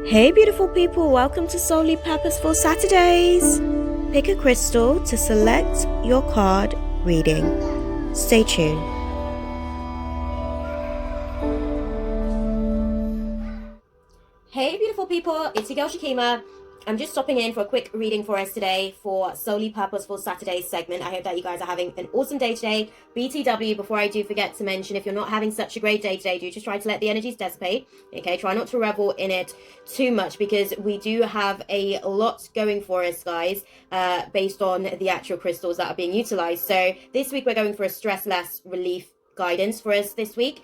Hey beautiful people, welcome to Solely Purposeful Saturdays. Pick a crystal to select your card reading. Stay tuned. Hey beautiful people, it's your girl Shakima. I'm just stopping in for a quick reading for us today for Solely Purposeful Saturdays segment. I hope that you guys are having an awesome day today. BTW, before I do forget to mention, if you're not having such a great day today, do just try to let the energies dissipate. Okay, try not to revel in it too much because we do have a lot going for us, guys, based on the actual crystals that are being utilized. So this week we're going for a stress-less relief guidance for us this week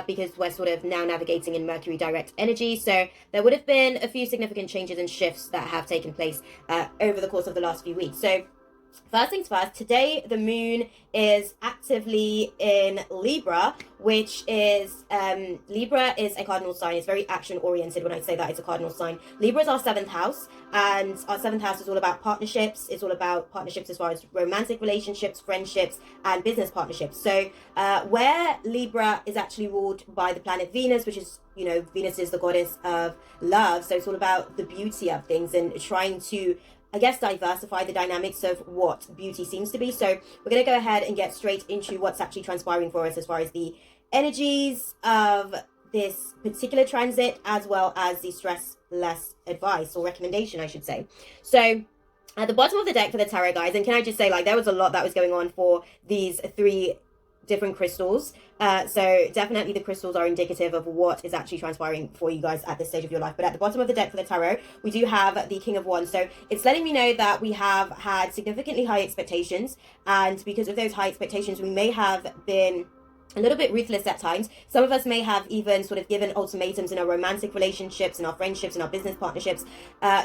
because we're sort of now navigating in Mercury direct energy. So there would have been a few significant changes and shifts that have taken place over the course of the last few weeks. So first things first, today the moon is actively in Libra, which is, Libra is a cardinal sign. It's very action-oriented when I say that it's a cardinal sign. Libra is our 7th house, and our 7th house is all about partnerships. It's all about partnerships as far as romantic relationships, friendships, and business partnerships. So where Libra is actually ruled by the planet Venus, which is, you know, Venus is the goddess of love. So it's all about the beauty of things and trying to, I guess, diversify the dynamics of what beauty seems to be. So we're going to go ahead and get straight into what's actually transpiring for us as far as the energies of this particular transit, as well as the stress-less advice or recommendation, I should say. So at the bottom of the deck for the tarot, guys, and can I just say, like, there was a lot that was going on for these 3 different crystals. So definitely the crystals are indicative of what is actually transpiring for you guys at this stage of your life. But at the bottom of the deck for the tarot, we do have the King of Wands. So it's letting me know that we have had significantly high expectations, and because of those high expectations, we may have been a little bit ruthless at times. Some of us may have even sort of given ultimatums in our romantic relationships, in our friendships, in our business partnerships,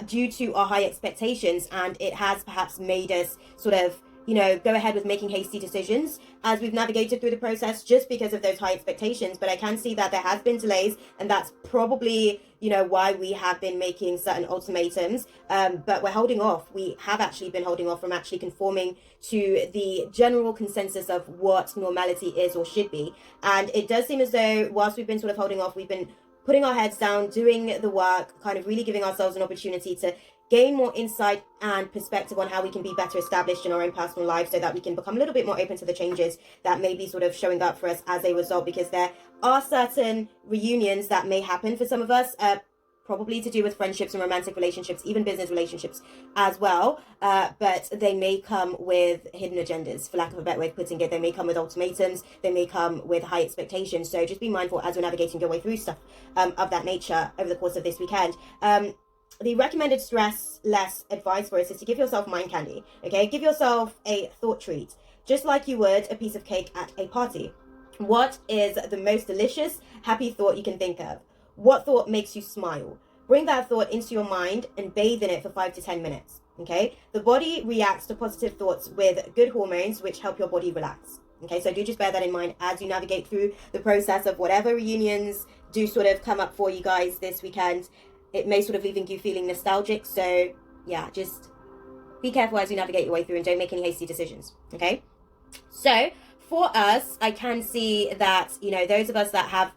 due to our high expectations, and it has perhaps made us sort of, you know, go ahead with making hasty decisions as we've navigated through the process just because of those high expectations. But I can see that there has been delays, and that's probably, you know, why we have been making certain ultimatums. But we're holding off. We have actually been holding off from actually conforming to the general consensus of what normality is or should be. And it does seem as though whilst we've been sort of holding off, we've been putting our heads down, doing the work, kind of really giving ourselves an opportunity to gain more insight and perspective on how we can be better established in our own personal lives, so that we can become a little bit more open to the changes that may be sort of showing up for us as a result, because there are certain reunions that may happen for some of us, probably to do with friendships and romantic relationships, even business relationships as well, but they may come with hidden agendas, for lack of a better way of putting it. They may come with ultimatums, they may come with high expectations. So just be mindful as we're navigating your way through stuff of that nature over the course of this weekend. The recommended stress-less advice for us is to give yourself mind candy, okay? Give yourself a thought treat, just like you would a piece of cake at a party. What is the most delicious, happy thought you can think of? What thought makes you smile? Bring that thought into your mind and bathe in it for 5 to 10 minutes, okay? The body reacts to positive thoughts with good hormones, which help your body relax. Okay, so do just bear that in mind as you navigate through the process of whatever reunions do sort of come up for you guys this weekend. It may sort of leaving you feeling nostalgic. So yeah, just be careful as you navigate your way through and don't make any hasty decisions. Okay. So for us, I can see that, you know, those of us that have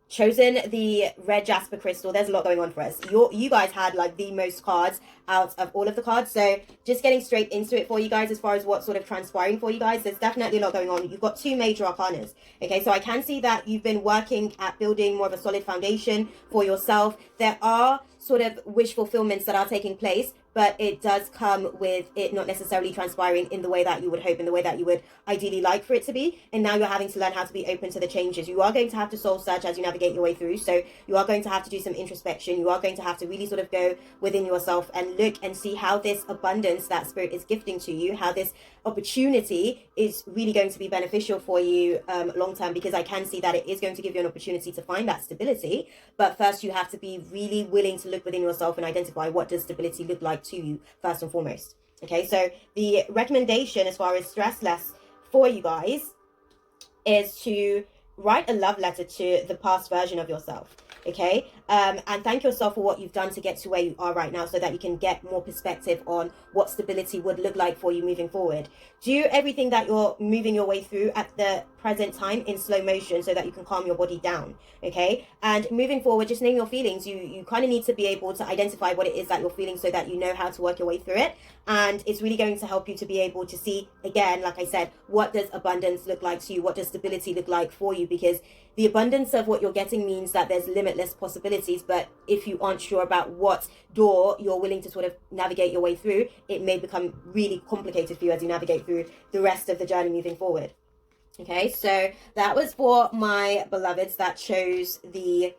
chosen the red jasper crystal, there's a lot going on for us. You guys had like the most cards out of all of the cards. So just getting straight into it for you guys as far as what's sort of transpiring for you guys, there's definitely a lot going on. You've got 2 major arcanas. Okay, so I can see that you've been working at building more of a solid foundation for yourself. There are sort of wish fulfillments that are taking place, but it does come with it not necessarily transpiring in the way that you would hope, in the way that you would ideally like for it to be. And now you're having to learn how to be open to the changes. You are going to have to soul search as you navigate your way through. So you are going to have to do some introspection. You are going to have to really sort of go within yourself and look and see how this abundance that spirit is gifting to you, how this opportunity is really going to be beneficial for you long term, because I can see that it is going to give you an opportunity to find that stability. But first you have to be really willing to look within yourself and identify what does stability look like to you first and foremost. Okay, so the recommendation as far as stress less for you guys is to write a love letter to the past version of yourself. Okay, and thank yourself for what you've done to get to where you are right now, so that you can get more perspective on what stability would look like for you moving forward. Do everything that you're moving your way through at the present time in slow motion, so that you can calm your body down. Okay, and moving forward, just name your feelings. You kind of need to be able to identify what it is that you're feeling, so that you know how to work your way through it. And it's really going to help you to be able to see, again, like I said, what does abundance look like to you? What does stability look like for you? Because the abundance of what you're getting means that there's limitless possibilities. But if you aren't sure about what door you're willing to sort of navigate your way through, it may become really complicated for you as you navigate through the rest of the journey moving forward. Okay, so that was for my beloveds that chose the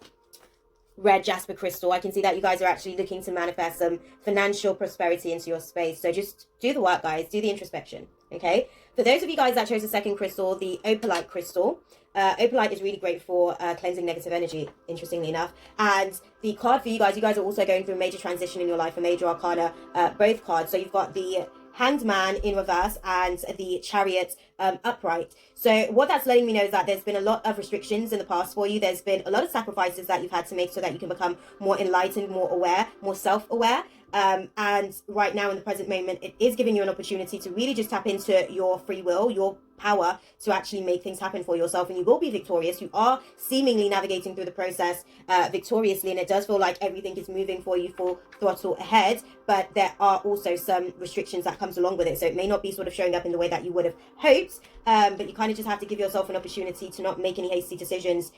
red jasper crystal. I can see that you guys are actually looking to manifest some financial prosperity into your space. So just do the work, guys. Do the introspection. Okay, for those of you guys that chose the second crystal, the opalite crystal, opalite is really great for cleansing negative energy, interestingly enough. And the card for you guys are also going through a major transition in your life, a major arcana, both cards. So you've got the Hanged Man in reverse and the Chariot upright. So what that's letting me know is that there's been a lot of restrictions in the past for you. There's been a lot of sacrifices that you've had to make so that you can become more enlightened, more aware, more self-aware. And right now in the present moment, it is giving you an opportunity to really just tap into your free will, your power to actually make things happen for yourself, and you will be victorious. You are seemingly navigating through the process victoriously, and it does feel like everything is moving for you full throttle ahead, but there are also some restrictions that comes along with it. So it may not be sort of showing up in the way that you would have hoped, but you kind of just have to give yourself an opportunity to not make any hasty decisions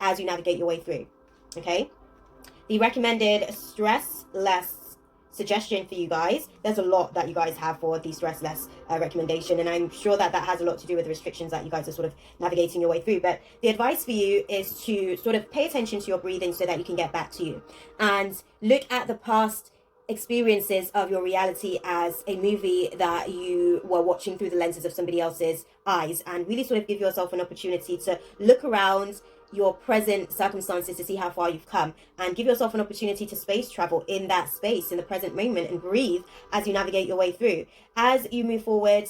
as you navigate your way through. Okay, the recommended stress less suggestion for you guys, there's a lot that you guys have for the stress less recommendation, and I'm sure that that has a lot to do with the restrictions that you guys are sort of navigating your way through. But the advice for you is to sort of pay attention to your breathing so that you can get back to you, and look at the past experiences of your reality as a movie that you were watching through the lenses of somebody else's eyes, and really sort of give yourself an opportunity to look around your present circumstances to see how far you've come, and give yourself an opportunity to space travel in that space in the present moment, and breathe as you navigate your way through. As you move forward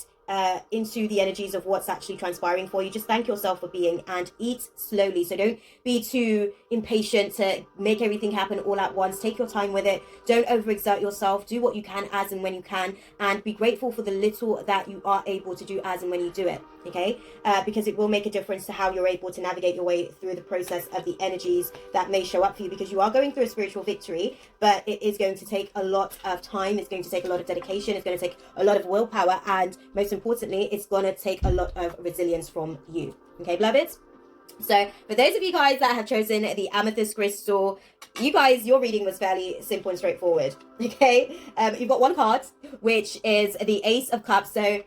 into the energies of what's actually transpiring for you, just thank yourself for being, and eat slowly. So don't be too impatient to make everything happen all at once. Take your time with it. Don't overexert yourself. Do what you can as and when you can, and be grateful for the little that you are able to do as and when you do it. Okay, because it will make a difference to how you're able to navigate your way through the process of the energies that may show up for you, because you are going through a spiritual victory, but it is going to take a lot of time. It's going to take a lot of dedication. It's going to take a lot of willpower, and most importantly, it's going to take a lot of resilience from you. Okay, beloveds? So for those of you guys that have chosen the amethyst crystal, you guys, your reading was fairly simple and straightforward. Okay, you've got one card, which is the Ace of Cups. So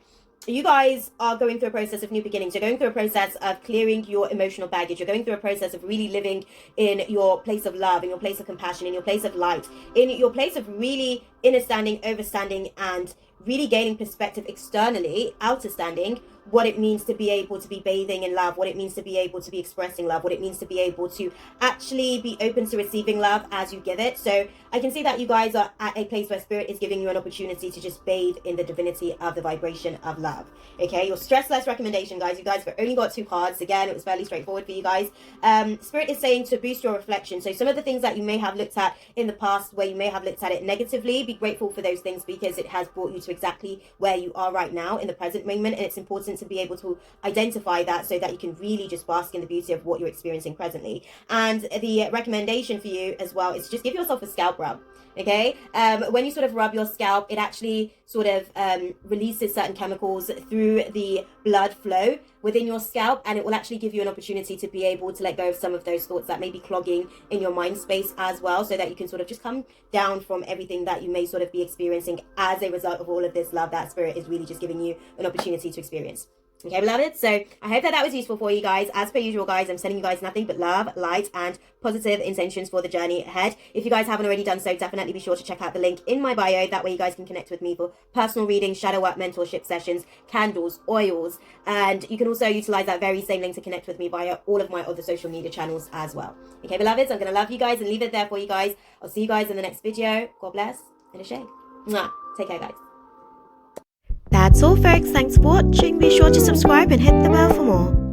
you guys are going through a process of new beginnings. You're going through a process of clearing your emotional baggage. You're going through a process of really living in your place of love, in your place of compassion, in your place of light, in your place of really understanding, overstanding, and really gaining perspective externally, outer standing, what it means to be able to be bathing in love, what it means to be able to be expressing love, what it means to be able to actually be open to receiving love as you give it. So I can see that you guys are at a place where spirit is giving you an opportunity to just bathe in the divinity of the vibration of love. Okay, your stress less recommendation, guys. You guys have only got 2 cards. Again, it was fairly straightforward for you guys. Spirit is saying to boost your reflection. So some of the things that you may have looked at in the past, where you may have looked at it negatively, be grateful for those things, because it has brought you to exactly where you are right now in the present moment. And it's important to be able to identify that so that you can really just bask in the beauty of what you're experiencing presently. And the recommendation for you as well is just give yourself a scalp rub. Okay, when you sort of rub your scalp, it actually sort of releases certain chemicals through the blood flow within your scalp, and it will actually give you an opportunity to be able to let go of some of those thoughts that may be clogging in your mind space as well, so that you can sort of just come down from everything that you may sort of be experiencing as a result of all of this love that spirit is really just giving you an opportunity to experience. Okay, beloved, so I hope that that was useful for you guys. As per usual, guys, I'm sending you guys nothing but love, light, and positive intentions for the journey ahead. If you guys haven't already done so, definitely be sure to check out the link in my bio. That way you guys can connect with me for personal readings, shadow work, mentorship sessions, candles, oils, and you can also utilize that very same link to connect with me via all of my other social media channels as well. Okay, beloveds, I'm going to love you guys and leave it there for you guys. I'll see you guys in the next video. God bless and a shake. Mwah. Take care, guys. That's all, folks. Thanks for watching. Be sure to subscribe and hit the bell for more.